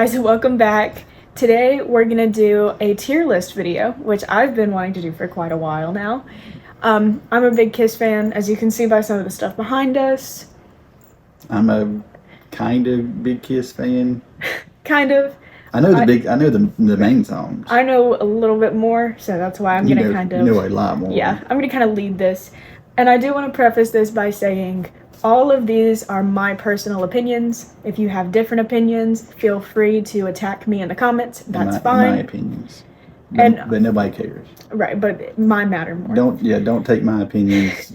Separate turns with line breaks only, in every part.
Guys, welcome back. Today we're gonna do a tier list video, which I've been wanting to do for quite a while now. I'm a big Kiss fan, as you can see by some of the stuff behind us.
I'm a kind of big Kiss fan.
Kind of.
I know the main songs.
I know a little bit more, so that's why I'm gonna
you know a lot more.
Yeah, I'm gonna kind of lead this. And I do want to preface this by saying all of these are my personal opinions. If you have different opinions, feel free to attack me in the comments. That's fine.
My opinions. But nobody cares.
Right, but mine matter more.
Don't take my opinions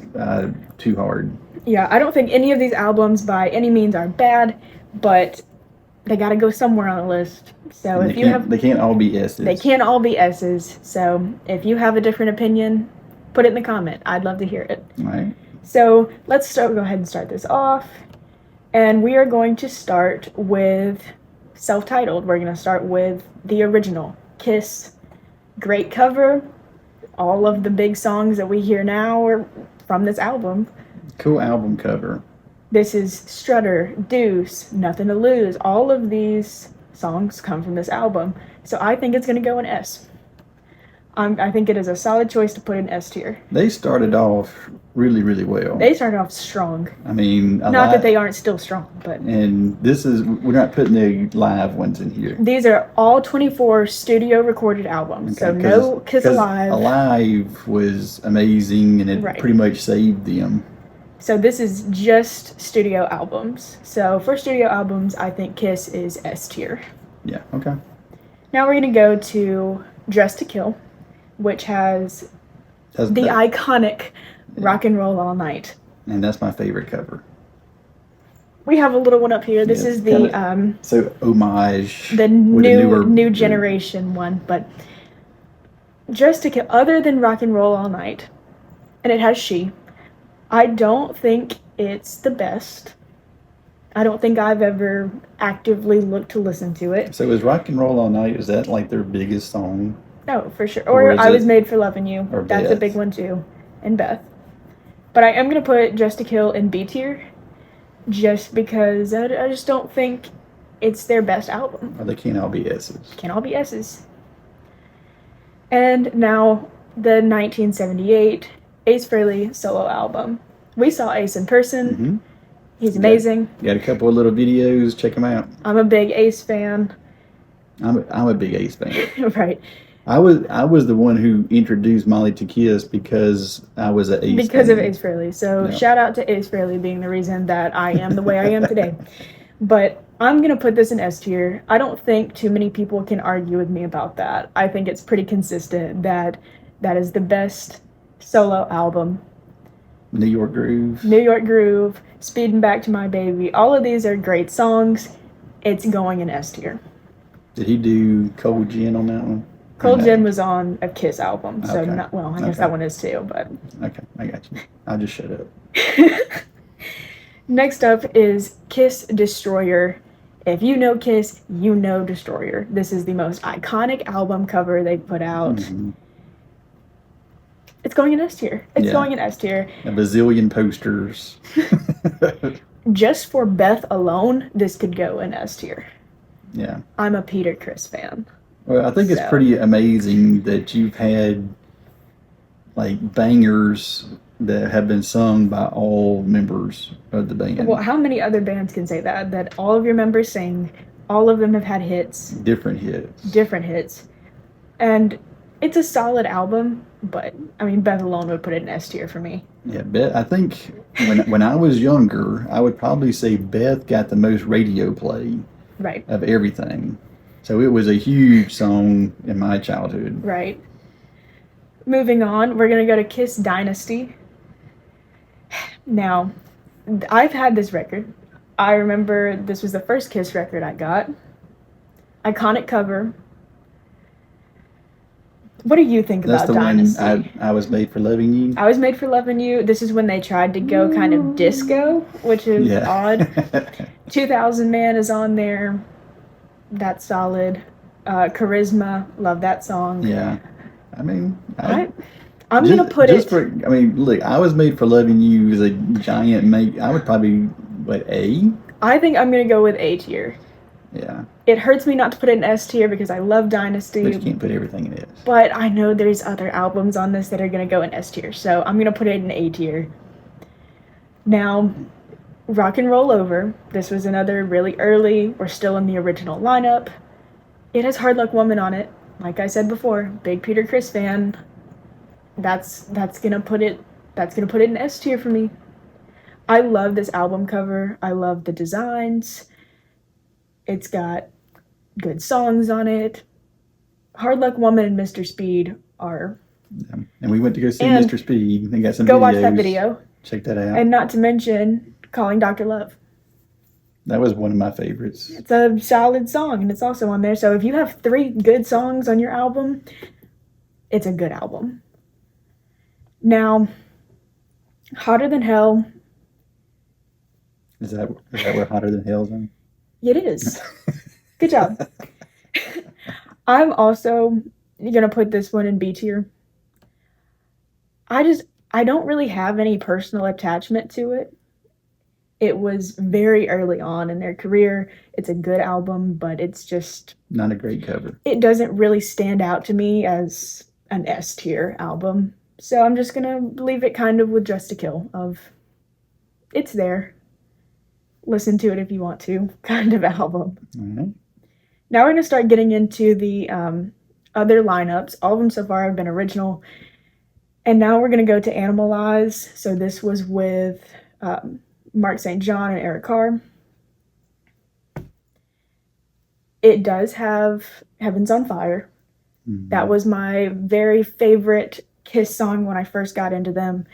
too hard.
Yeah, I don't think any of these albums by any means are bad, but they got to go somewhere on the list. So
and they can't all be S's.
They can't all be S's. So if you have a different opinion, put it in the comment. I'd love to hear it.
All right.
So let's go ahead and start this off. And we are going to start with self-titled. We're going to start with the original, Kiss. Great cover. All of the big songs that we hear now are from this album.
Cool album cover.
This is Strutter, Deuce, Nothing to Lose. All of these songs come from this album. So I think it's going to go in S. I think it is a solid choice to put in S tier.
They started off really, really well.
They started off strong.
I mean,
not that they aren't still strong, but...
And we're not putting the live ones in here.
These are all 24 studio recorded albums, okay, so no Kiss Alive.
Alive was amazing, and it pretty much saved them.
So this is just studio albums. So for studio albums, I think Kiss is S tier.
Yeah, okay.
Now we're going to go to Dressed to Kill, which has the iconic Rock and Roll All Night.
And that's my favorite cover.
We have a little one up here. This is the
so homage.
The new generation one, but Dressed to Kill, other than Rock and Roll All Night, and it has She. I don't think it's the best. I don't think I've ever actively looked to listen to it.
So is Rock and Roll All Night, is that like their biggest song?
No, for sure. Or I Was Made for Loving You. That's a big one too. And Beth. But I am going to put Dressed to Kill in B tier. Just because I just don't think it's their best album.
Or they can't all be S's.
Can't all be S's. And now the 1978 Ace Frehley solo album. We saw Ace in person.
Mm-hmm.
He's amazing.
You got a couple of little videos. Check them out.
I'm a big Ace fan.
I'm a big Ace fan.
Right.
I was the one who introduced Mollie to Kiss because I was an Ace
because
fan.
Of Ace Frehley. So shout out to Ace Frehley being the reason that I am the way I am today. But I'm going to put this in S tier. I don't think too many people can argue with me about that. I think it's pretty consistent that is the best solo album.
New York
Groove, Speeding Back to My Baby. All of these are great songs. It's going in S tier.
Did he do Cold Gin on that one?
Cold Gin was on a Kiss album, so
okay.
I guess that one is too, but...
Okay, I got you. I'll just shut up.
Next up is Kiss Destroyer. If you know Kiss, you know Destroyer. This is the most iconic album cover they put out.
Mm-hmm.
It's going in S tier. It's going in S tier.
A bazillion posters.
Just for Beth alone, this could go in S tier.
Yeah.
I'm a Peter Criss fan.
Well, I think it's pretty amazing that you've had like bangers that have been sung by all members of the band.
Well, how many other bands can say that? That all of your members sing, all of them have had hits.
Different hits.
And it's a solid album, but I mean, Beth alone would put it in S tier for me.
Yeah, Beth. I think when I was younger, I would probably say Beth got the most radio play.
Right.
Of everything. So it was a huge song in my childhood.
Right. Moving on, we're going to go to Kiss Dynasty. Now, I've had this record. I remember this was the first Kiss record I got. Iconic cover. What do you think about Dynasty?
That's the one I Was Made for Loving You?
I Was Made for Loving You. This is when they tried to go kind of disco, which is odd. 2000 Man is on there. That's solid. Charisma, love that song.
Yeah. I mean,
I'm going to put it...
look, I Was Made for Loving You is a giant I would probably, A?
I think I'm going to go with A tier.
Yeah.
It hurts me not to put it in S tier because I love
But
Dynasty,
you can't put everything in S.
but I know there's other albums on this that are going to go in S tier, so I'm going to put it in A tier. Now, Rock and Roll Over. This was another really early. We're still in the original lineup. It has Hard Luck Woman on it. Like I said before, big Peter Criss fan. That's gonna put it in S tier for me. I love this album cover. I love the designs. It's got good songs on it. Hard Luck Woman and Mr. Speed are.
Yeah. And we went to go see
And
Mr. Speed. They got some
go
videos.
watch that video.
Check that out.
And not to mention Calling Dr. Love.
That was one of my favorites.
It's a solid song, and it's also on there. So if you have 3 good songs on your album, it's a good album. Now, Hotter Than Hell.
Is that where Hotter Than Hell's on?
It is. Good job. I'm also gonna put this one in B tier. I don't really have any personal attachment to it. It was very early on in their career. It's a good album, but it's just
not a great cover.
It doesn't really stand out to me as an S tier album. So I'm just gonna leave it kind of with Just to Kill of it's there. Listen to it if you want to, kind of album.
Mm-hmm.
Now we're gonna start getting into the other lineups. All of them so far have been original. And now we're gonna go to Animalize. So this was with Mark St. John and Eric Carr. It does have Heaven's on Fire. Mm-hmm. That was my very favorite Kiss song when I first got into them.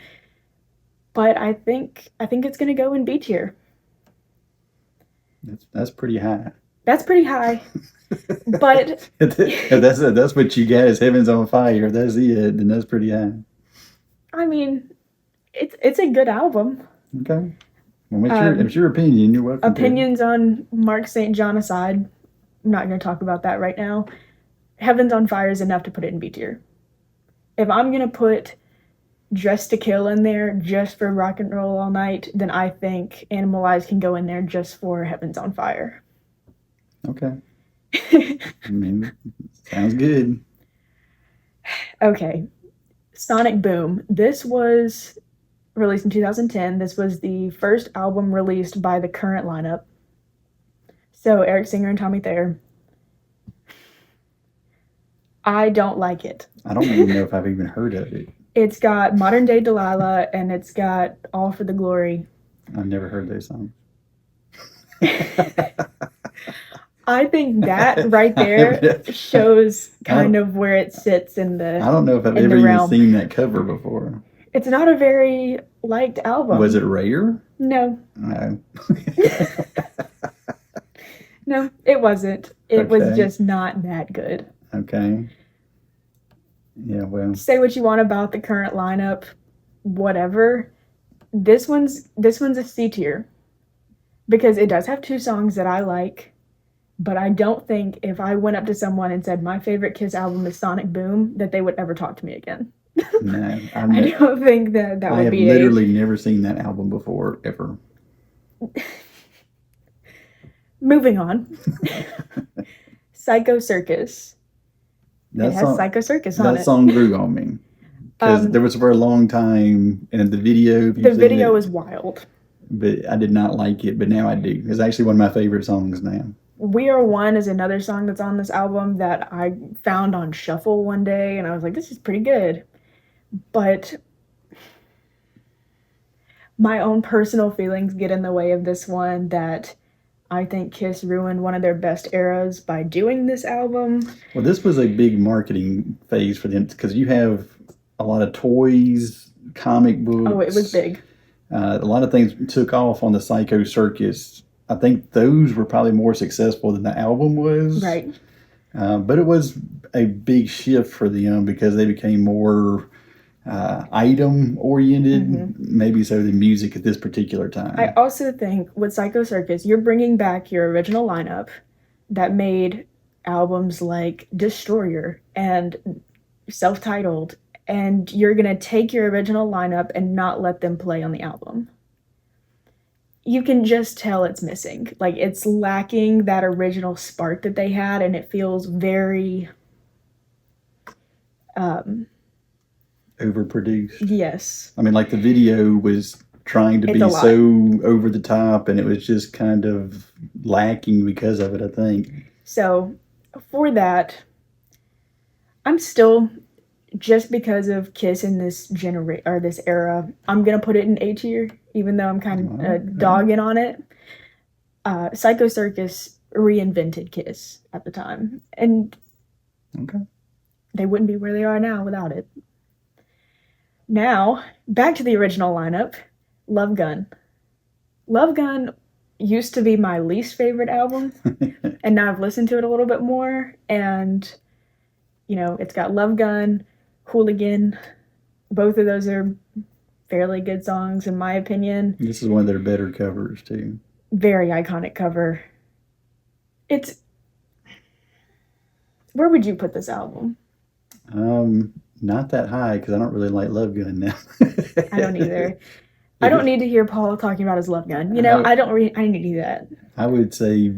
But I think it's going to go in B tier.
That's pretty high.
That's pretty high. But
if that's what you got is Heaven's on Fire. If that's it, then that's pretty high.
I mean, it's a good album.
Okay. Well, it's your opinion. You're welcome.
Opinions on Mark St. John aside, I'm not going to talk about that right now. Heaven's on Fire is enough to put it in B tier. If I'm going to put Just to Kill in there just for Rock and Roll All Night, then I think Animalize can go in there just for Heaven's on Fire.
Okay. I mean, sounds good.
Okay. Sonic Boom. This was released in 2010. This was the first album released by the current lineup. So Eric Singer and Tommy Thayer. I don't like it.
I don't even know if I've even heard of it.
It's got Modern Day Delilah and it's got All for the Glory.
I've never heard those songs.
I think that right there shows kind of where it sits in the
I don't know if I've ever even seen that cover before.
It's not a very liked album.
Was it rare?
No.
No.
No, it wasn't. It was just not that good.
Okay. Yeah, well.
Say what you want about the current lineup, whatever. This one's a C tier. Because it does have 2 songs that I like. But I don't think if I went up to someone and said my favorite Kiss album is Sonic Boom, that they would ever talk to me again.
No.
I don't think that would be
I have literally never seen that album before, ever.
Moving on. Psycho Circus. It has Psycho Circus on it.
That song grew on me. Because there was for a long time, and the video...
The video is wild.
But I did not like it, but now I do. It's actually one of my favorite songs now.
We Are One is another song that's on this album that I found on Shuffle one day, and I was like, this is pretty good. But my own personal feelings get in the way of this one, that I think Kiss ruined one of their best eras by doing this album.
Well, this was a big marketing phase for them, because you have a lot of toys, comic books.
Oh, it was big.
A lot of things took off on the Psycho Circus. I think those were probably more successful than the album was.
Right.
But it was a big shift for them because they became more item oriented, maybe so than music at this particular time.
I also think with Psycho Circus, you're bringing back your original lineup that made albums like Destroyer and Self-Titled, and you're going to take your original lineup and not let them play on the album. you can just tell it's missing. Like, it's lacking that original spark that they had, and it feels very,
Overproduced.
yes.
I mean, like the video was trying to
It's
be
a lot.
so over the top, and it was just kind of lacking because of it, I think.
So, for that, I'm still, just because of Kiss in this this era, I'm gonna put it in A tier, even though I'm kind of
Okay.
dogging on it. Psycho Circus reinvented Kiss at the time, and
Okay.
they wouldn't be where they are now without it. Now, back to the original lineup. Love Gun. Love Gun used to be my least favorite album, and now I've listened to it a little bit more, and it's got Love Gun, Hooligan. Both of those are fairly good songs in my opinion.
This is one of their better covers too.
Very iconic cover. It's Where would you put this album?
Not that high because I don't really like Love Gun now.
I don't either. I don't need to hear Paul talking about his love gun. I need to do that.
I would say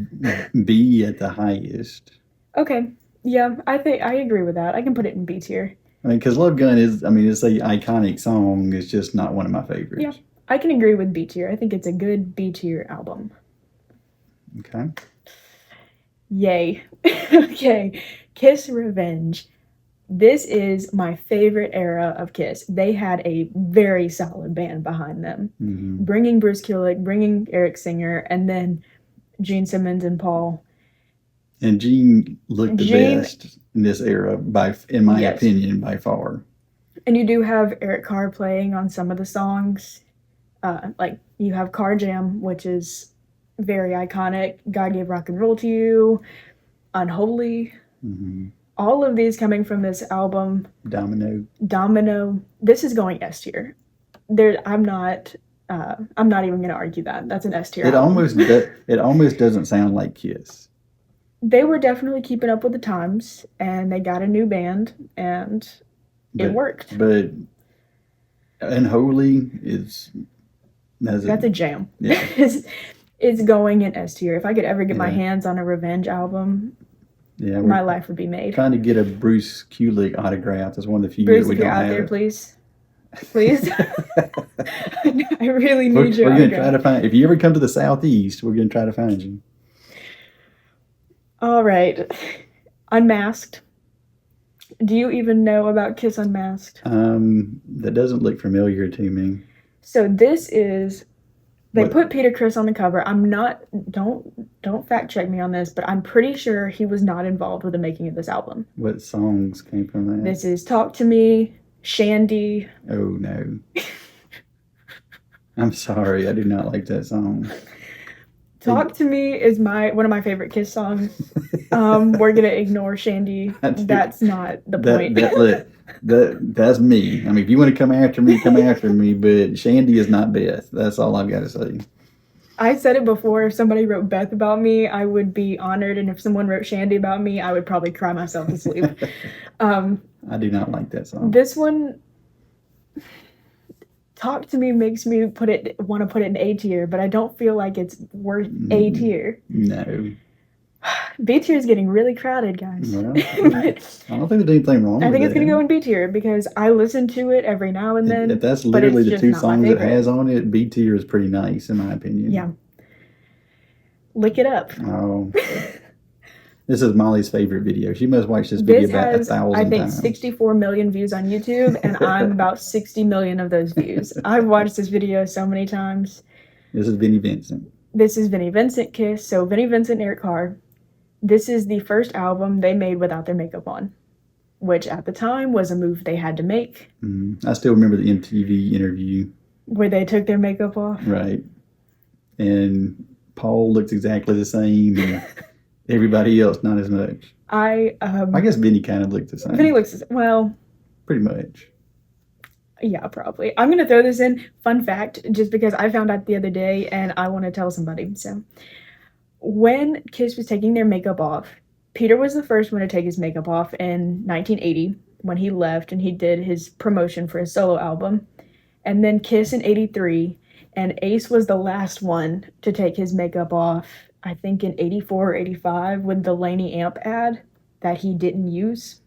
B at the highest.
Okay. Yeah, I think I agree with that. I can put it in B tier.
I mean, because Love Gun is, I mean, it's a iconic song. It's just not one of my favorites.
Yeah, I can agree with B tier. I think it's a good B tier album.
Okay.
Yay. Okay. Kiss Revenge. This is my favorite era of Kiss. They had a very solid band behind them.
Mm-hmm.
Bringing Bruce Kulick, bringing Eric Singer, and then Gene Simmons and Paul.
And Gene looked the best in this era, in my opinion, by far.
And you do have Eric Carr playing on some of the songs. Like, you have Car Jam, which is very iconic. God Gave Rock and Roll to You. Unholy.
Mm-hmm.
All of these coming from this album.
Domino.
This is going S tier. I'm not even going to argue that. That's an S tier.
It almost doesn't sound like Kiss.
They were definitely keeping up with the times, and they got a new band, and it worked.
But Unholy
that's a jam.
Yeah.
It's going in S tier. If I could ever get my hands on a Revenge album, my life would be made.
Trying to get a Bruce Kulick autograph. That's one of the few
Bruce,
that we
if you're
don't
out
have.
there, please. I really need your
autograph. We're going to try to find. If you ever come to the Southeast, we're going to try to find you.
All right. Unmasked. Do you even know about Kiss Unmasked?
That doesn't look familiar to me.
So this is, they put Peter Criss on the cover. I'm not, don't fact check me on this, but I'm pretty sure he was not involved with the making of this album.
What songs came from that?
This is Talk to Me, Shandy.
Oh no. I'm sorry, I do not like that song.
Talk to Me is one of my favorite Kiss songs. We're gonna ignore Shandy. That's not the point.
That's me. I mean, if you want to come after me, come after me. But Shandy is not Beth. That's all I've got to say.
I said it before. If somebody wrote Beth about me, I would be honored, and if someone wrote Shandy about me, I would probably cry myself to sleep.
I do not like that song.
This one, Talk to Me makes me want to put it in A tier, but I don't feel like it's worth A tier.
No.
B tier is getting really crowded, guys.
Well, I don't think there's anything wrong with it.
I think it's going to go in B tier because I listen to it every now and then.
If that's literally the two songs it has on it, B tier is pretty nice, in my opinion.
Yeah. Lick It Up.
Oh. This is Mollie's favorite video. She must watch this video about 1,000 times.
I think 64 million views on YouTube, and I'm about 60 million of those views. I've watched this video so many times.
This is Vinnie Vincent.
This is Vinnie Vincent Kiss. So Vinnie Vincent, Eric Carr. This is the first album they made without their makeup on, which at the time was a move they had to make.
I still remember the MTV interview.
Where they took their makeup off.
Right. And Paul looks exactly the same, and everybody else not as much. I guess Vinny kind of looked the same.
Vinny looks the same. Well.
Pretty much.
Yeah, probably. I'm going to throw this in. Fun fact, just because I found out the other day and I want to tell somebody. So, when Kiss was taking their makeup off, Peter was the first one to take his makeup off in 1980 when he left and he did his promotion for his solo album. And then Kiss in 83. And Ace was the last one to take his makeup off, I think in 84 or 85 with the Laney amp ad that he didn't use.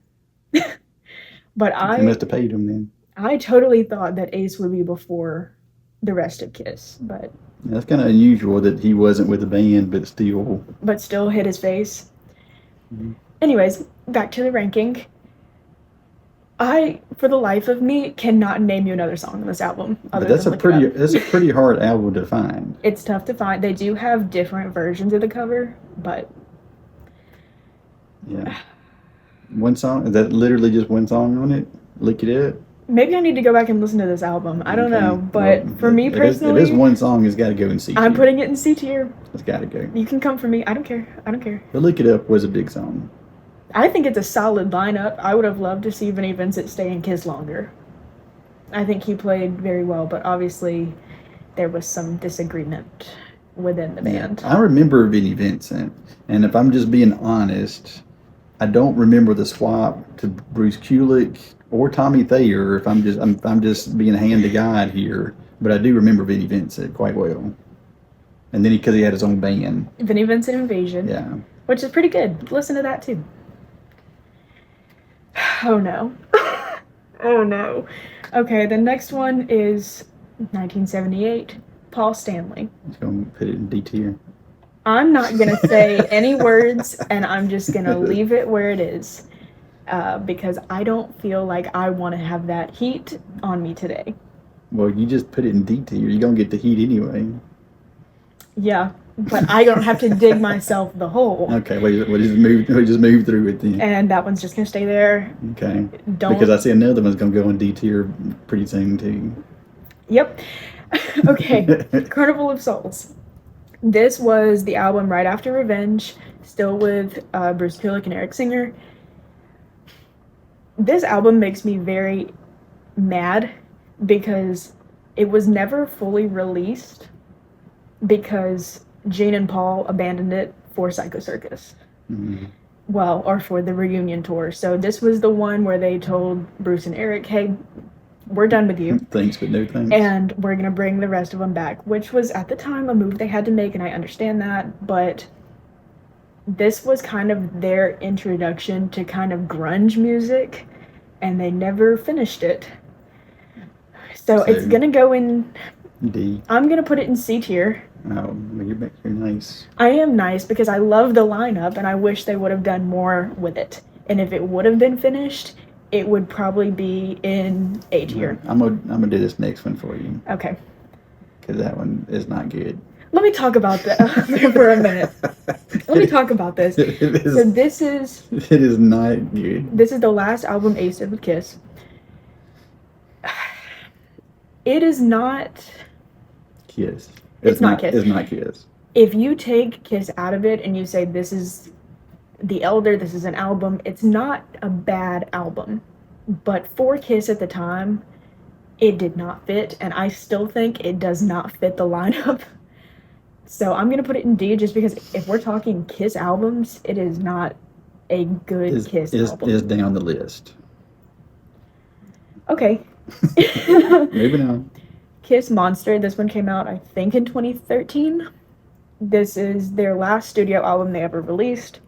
But
They must have paid him then.
I totally thought that Ace would be before the rest of Kiss, but
That's kind of unusual that he wasn't with the band, but
still hit his face.
Mhm.
Anyways, back to the ranking. I, for the life of me, cannot name you another song on this album.
But that's a pretty hard album to find.
It's tough to find. They do have different versions of the cover, but
yeah, one song. Is that literally just one song on it? Lick It Up.
Maybe I need to go back and listen to this album. I don't know, but for me personally,
it is one song. It's got to go in C tier.
I'm putting it in C tier.
It's got to go.
You can come for me. I don't care.
But Lick It Up was a big song.
I think it's a solid lineup. I would have loved to see Vinnie Vincent stay in Kiss longer. I think he played very well, but obviously there was some disagreement within the band.
I remember Vinnie Vincent, and if I'm just being honest, I don't remember the swap to Bruce Kulick or Tommy Thayer. If I'm just being a hand to God here, but I do remember Vinnie Vincent quite well. And then because he had his own band,
Vinnie Vincent Invasion,
yeah,
which is pretty good. Listen to that too. Oh no. Oh no. Okay, the next one is 1978, Paul Stanley.
Just gonna put it in D tier.
I'm not gonna say any words, and I'm just gonna leave it where it is, because I don't feel like I want to have that heat on me today.
Well, you just put it in D tier. You're gonna get the heat anyway.
Yeah, but I don't have to dig myself the hole.
Okay, we'll just move through it then.
And that one's just gonna stay there.
Okay. Because I see another one's gonna go in D tier pretty soon too.
Yep. Okay. Carnival of Souls. This was the album right after Revenge, still with Bruce Kulick and Eric Singer. This album makes me very mad because it was never fully released because Gene and Paul abandoned it for Psycho Circus.
Mm-hmm.
Well, or for the reunion tour. So this was the one where they told Bruce and Eric, hey, we're done with you.
Thanks, but no thanks.
And we're going to bring the rest of them back, which was at the time a move they had to make, and I understand that, but this was kind of their introduction to kind of grunge music, and they never finished it. So it's going to go in
D.
I'm going to put it in C tier.
Oh, you're nice.
I am nice because I love the lineup, and I wish they would have done more with it. And if it would have been finished, it would probably be in A tier.
I'm gonna do this next one for you.
Okay.
Because that one is not good.
Let me talk about that for a minute. Let me talk about this. It
is not good.
This is the last album Ace did with Kiss. It is not
Kiss.
It's not Kiss.
It's not Kiss.
If you take Kiss out of it and you say this is The Elder, this is an album, it's not a bad album. But for Kiss at the time, it did not fit, and I still think it does not fit the lineup. So I'm going to put it in D just because if we're talking Kiss albums, it is not a good Kiss album.
Is down the list.
Okay.
Moving on.
Kiss Monster. This one came out, I think, in 2013. This is their last studio album they ever released.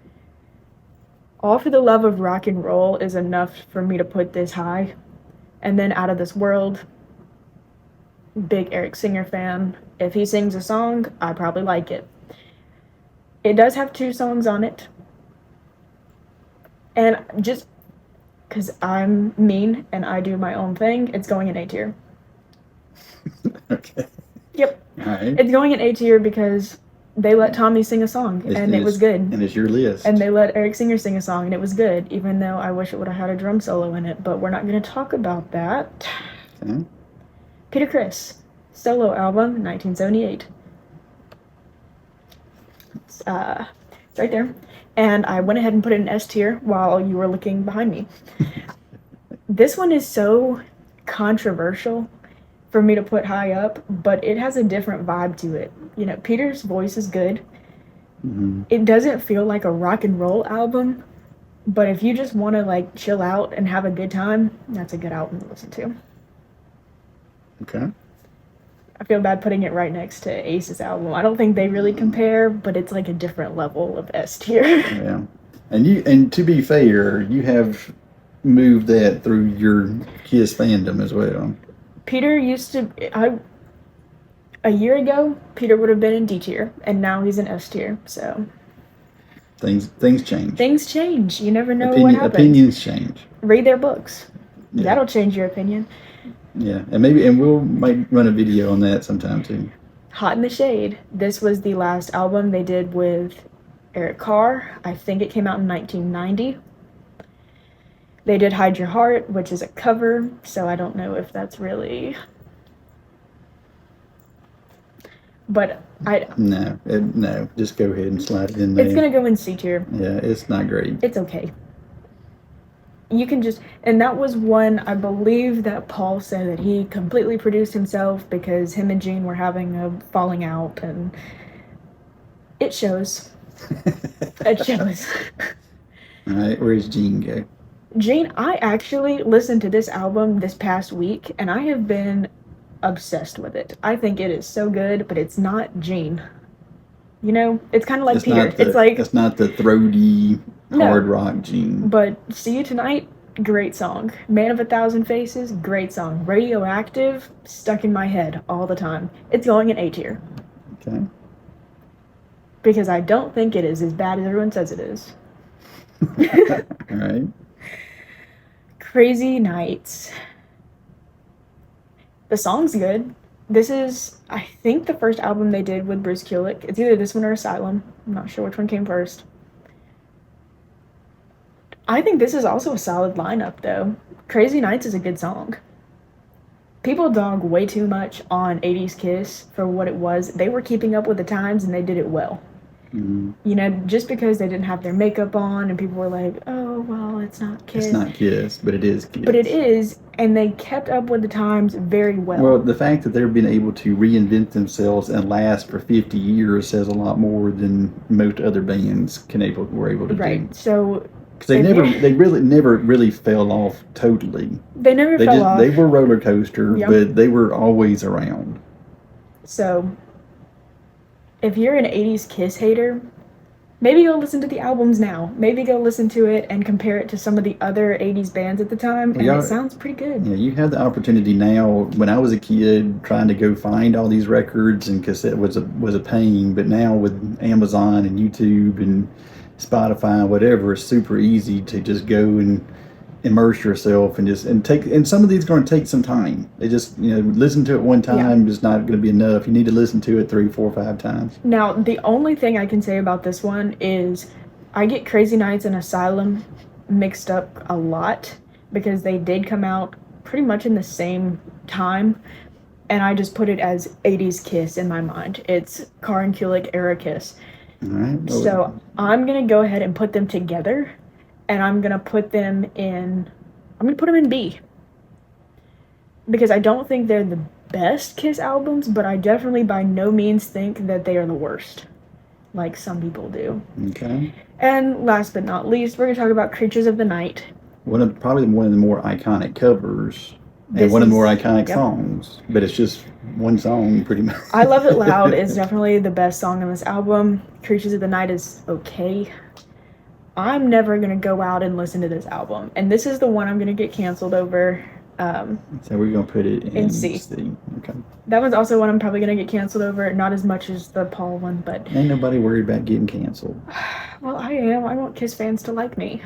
All for the Love of Rock and Roll is enough for me to put this high. And then Out of This World. Big Eric Singer fan. If he sings a song, I probably like it. It does have 2 songs on it. And just because I'm mean and I do my own thing, it's going in A tier.
Okay.
Yep.
All right.
It's going in A tier because they let Tommy sing a song and it was good.
And it's your list.
And they let Eric Singer sing a song and it was good, even though I wish it would have had a drum solo in it, but we're not going to talk about that.
Okay.
Peter Criss, solo album, 1978. It's right there. And I went ahead and put it in S tier while you were looking behind me. This one is so controversial for me to put high up, but it has a different vibe to it. You know, Peter's voice is good.
Mm-hmm.
It doesn't feel like a rock and roll album, but if you just want to like chill out and have a good time, that's a good album to listen to.
Okay.
I feel bad putting it right next to Ace's album. I don't think they really compare, but it's like a different level of S tier.
Yeah. And to be fair, you have moved that through your Kiss fandom as well.
Peter used to. A year ago, Peter would have been in D tier, and now he's in S tier. So
Things change.
things change. You never know what happens.
Opinions change.
Read their books.
Yeah.
That'll change your opinion.
Yeah, and we'll might run a video on that sometime too.
Hot in the Shade. This was the last album they did with Eric Carr. I think it came out in 1990. They did Hide Your Heart, which is a cover, so I don't know if that's really... But
No, just go ahead and slide it in there.
It's gonna go in C tier.
Yeah, it's not great.
It's okay. You can just, and that was one, I believe that Paul said that he completely produced himself because him and Gene were having a falling out, and it shows. It shows.
All right, where's Gene go?
Gene, I actually listened to this album this past week, and I have been obsessed with it. I think it is so good, but it's not Gene. You know, it's kind of like Peter.
It's not the throaty hard rock Gene.
But See You Tonight, great song. Man of a Thousand Faces, great song. Radioactive, stuck in my head all the time. It's going in A tier.
Okay.
Because I don't think it is as bad as everyone says it is.
All right.
Crazy Nights. The song's good. This is, I think, the first album they did with Bruce Kulick. It's either this one or Asylum. I'm not sure which one came first. I think this is also a solid lineup, though. Crazy Nights is a good song. People dog way too much on 80s Kiss for what it was. They were keeping up with the times, and they did it well.
Mm-hmm.
You know, just because they didn't have their makeup on, and people were like, oh, well, it's not Kiss.
It's not Kiss, but it is Kiss.
But it is, and they kept up with the times very well.
Well, the fact that they've been able to reinvent themselves and last for 50 years says a lot more than most other bands were able to do.
Right, so...
Because they really never fell off totally.
They never fell off.
They were roller coaster,
Yep.
but they were always around.
So, if you're an 80s Kiss hater, maybe go listen to the albums now. Maybe go listen to it and compare it to some of the other 80s bands at the time, and it sounds pretty good.
Yeah, you have the opportunity now. When I was a kid, trying to go find all these records and cassette was a pain, but now with Amazon and YouTube and Spotify, whatever, it's super easy to just go and immerse yourself and some of these are going to take some time. They just, listen to it one time is not going to be enough. You need to listen to it 3, 4, 5 times.
Now, the only thing I can say about this one is I get Crazy Nights and Asylum mixed up a lot because they did come out pretty much in the same time, and I just put it as 80s Kiss in my mind. It's Carr and Kulick era Kiss.
All right.
So I'm going to go ahead and put them together, and I'm going to put them in B. Because I don't think they're the best Kiss albums, but I definitely by no means think that they are the worst, like some people do.
Okay.
And last but not least, we're going to talk about Creatures of the Night.
Probably one of the more iconic covers. And one of the more iconic songs, but it's just one song pretty much.
I Love It Loud is definitely the best song on this album. Creatures of the Night is okay. I'm never going to go out and listen to this album. And this is the one I'm going to get canceled over.
So we're going to put it in C. Okay.
That one's also one I'm probably going to get canceled over. Not as much as the Paul one, but...
Ain't nobody worried about getting canceled.
Well, I am. I want Kiss fans to like me.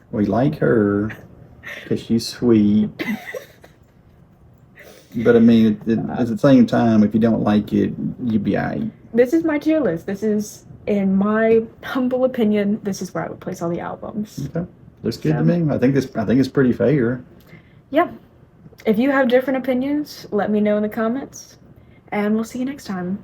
We like her. Because she's sweet. But I mean, at the same time, if you don't like it, you'd be alright.
This is my tier list. This is, in my humble opinion, this is where I would place all the albums.
Okay. Looks good to me. I think it's pretty fair.
Yeah. If you have different opinions, let me know in the comments. And we'll see you next time.